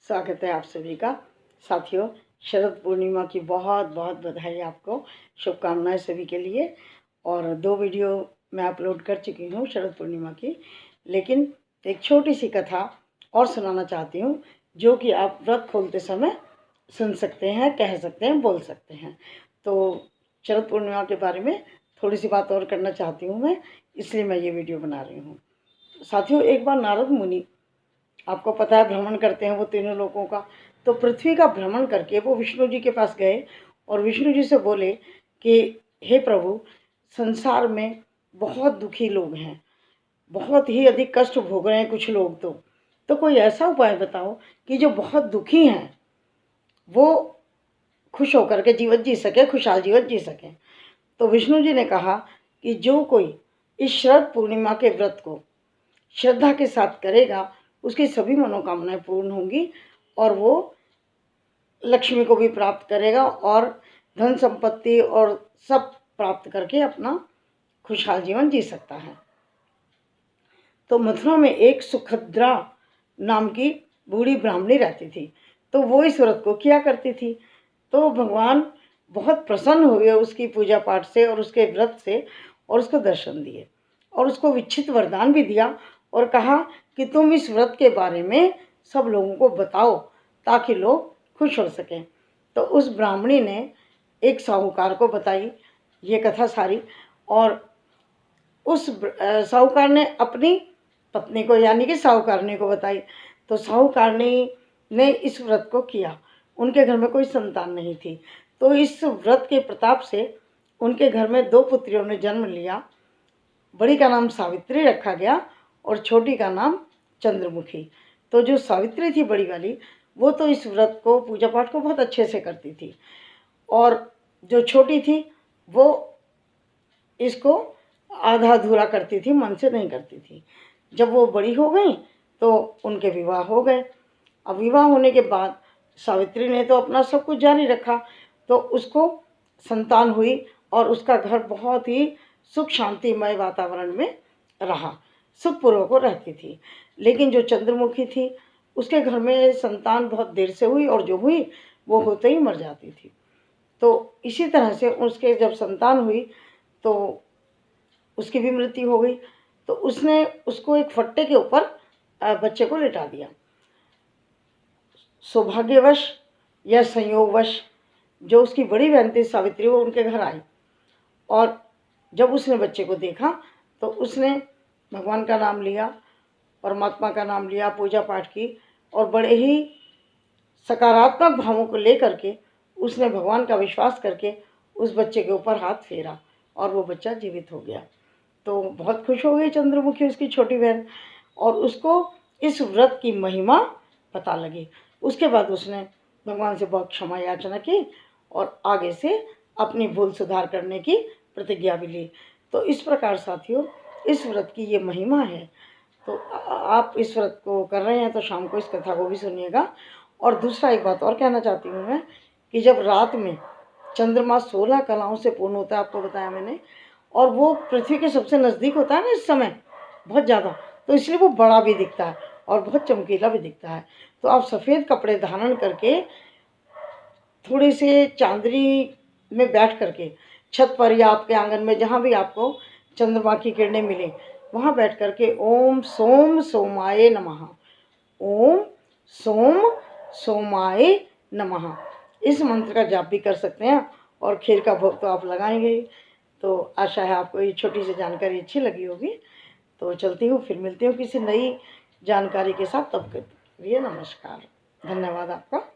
स्वागत है आप सभी का। साथियों, शरद पूर्णिमा की बहुत बहुत बधाई आपको, शुभकामनाएं सभी के लिए। और 2 वीडियो मैं अपलोड कर चुकी हूँ शरद पूर्णिमा की, लेकिन एक छोटी सी कथा और सुनाना चाहती हूँ जो कि आप व्रत खोलते समय सुन सकते हैं, कह सकते हैं, बोल सकते हैं। तो शरद पूर्णिमा के बारे में थोड़ी सी बात और करना चाहती हूँ मैं, इसलिए मैं ये वीडियो बना रही हूँ। साथियों, एक बार नारद मुनि, आपको पता है, भ्रमण करते हैं वो तीनों लोगों का। तो पृथ्वी का भ्रमण करके वो विष्णु जी के पास गए और विष्णु जी से बोले कि हे प्रभु, संसार में बहुत दुखी लोग हैं, बहुत ही अधिक कष्ट भोग रहे हैं कुछ लोग। तो कोई ऐसा उपाय बताओ कि जो बहुत दुखी हैं वो खुश होकर के जीवन जी सके, खुशहाल जीवन जी सकें। तो विष्णु जी ने कहा कि जो कोई इस शरद पूर्णिमा के व्रत को श्रद्धा के साथ करेगा उसकी सभी मनोकामनाएं पूर्ण होंगी और वो लक्ष्मी को भी प्राप्त करेगा और धन संपत्ति और सब प्राप्त करके अपना खुशहाल जीवन जी सकता है। तो मथुरा में एक सुभद्रा नाम की बूढ़ी ब्राह्मणी रहती थी। तो वो इस व्रत को किया करती थी। तो भगवान बहुत प्रसन्न हुए उसकी पूजा पाठ से और उसके व्रत से, और उसको दर्शन दिए और उसको विच्छित वरदान भी दिया और कहा कि तुम इस व्रत के बारे में सब लोगों को बताओ ताकि लोग खुश हो सकें। तो उस ब्राह्मणी ने एक साहूकार को बताई ये कथा सारी, और उस साहूकार ने अपनी पत्नी को यानी कि साहूकारनी को बताई। तो साहूकारनी ने इस व्रत को किया। उनके घर में कोई संतान नहीं थी। तो इस व्रत के प्रताप से उनके घर में 2 पुत्रियों ने जन्म लिया। बड़ी का नाम सावित्री रखा गया और छोटी का नाम चंद्रमुखी। तो जो सावित्री थी बड़ी वाली, वो तो इस व्रत को, पूजा पाठ को बहुत अच्छे से करती थी, और जो छोटी थी वो इसको आधा अधूरा करती थी, मन से नहीं करती थी। जब वो बड़ी हो गई तो उनके विवाह हो गए। अब विवाह होने के बाद सावित्री ने तो अपना सब कुछ जारी रखा। तो उसको संतान हुई और उसका घर बहुत ही सुख शांतिमय वातावरण में रहा, सुखपूर्वक वो रहती थी। लेकिन जो चंद्रमुखी थी उसके घर में संतान बहुत देर से हुई, और जो हुई वो होते ही मर जाती थी। तो इसी तरह से उसके जब संतान हुई तो उसकी भी मृत्यु हो गई। तो उसने उसको एक फट्टे के ऊपर बच्चे को लिटा दिया। सौभाग्यवश या संयोगवश जो उसकी बड़ी बहन थी सावित्री, वो उनके घर आई, और जब उसने बच्चे को देखा तो उसने भगवान का नाम लिया, परमात्मा का नाम लिया, पूजा पाठ की, और बड़े ही सकारात्मक भावों को लेकर के उसने भगवान का विश्वास करके उस बच्चे के ऊपर हाथ फेरा और वो बच्चा जीवित हो गया। तो बहुत खुश हो गई चंद्रमुखी, उसकी छोटी बहन, और उसको इस व्रत की महिमा पता लगी। उसके बाद उसने भगवान से बहुत क्षमा याचना की और आगे से अपनी भूल सुधार करने की प्रतिज्ञा भी ली। तो इस प्रकार साथियों, इस व्रत की ये महिमा है। तो आप इस व्रत को कर रहे हैं तो शाम को इस कथा को भी सुनिएगा। और दूसरा एक बात और कहना चाहती हूँ मैं, कि जब रात में चंद्रमा 16 कलाओं से पूर्ण होता है, आपको बताया मैंने, और वो पृथ्वी के सबसे नज़दीक होता है ना इस समय, बहुत ज़्यादा, तो इसलिए वो बड़ा भी दिखता है और बहुत चमकीला भी दिखता है। तो आप सफ़ेद कपड़े धारण करके थोड़े से चांदनी में बैठ करके छत पर या आपके आंगन में जहाँ भी आपको चंद्रमा की किरणें मिले, वहाँ बैठ करके ओम सोम सोमाय नमः, ओम सोम सोमाय नमः, इस मंत्र का जाप भी कर सकते हैं। और खीर का भोग तो आप लगाएंगे ही। तो आशा है आपको ये छोटी सी जानकारी अच्छी लगी होगी। तो चलती हूँ, फिर मिलती हूँ किसी नई जानकारी के साथ। तब तक के लिए नमस्कार, धन्यवाद आपका।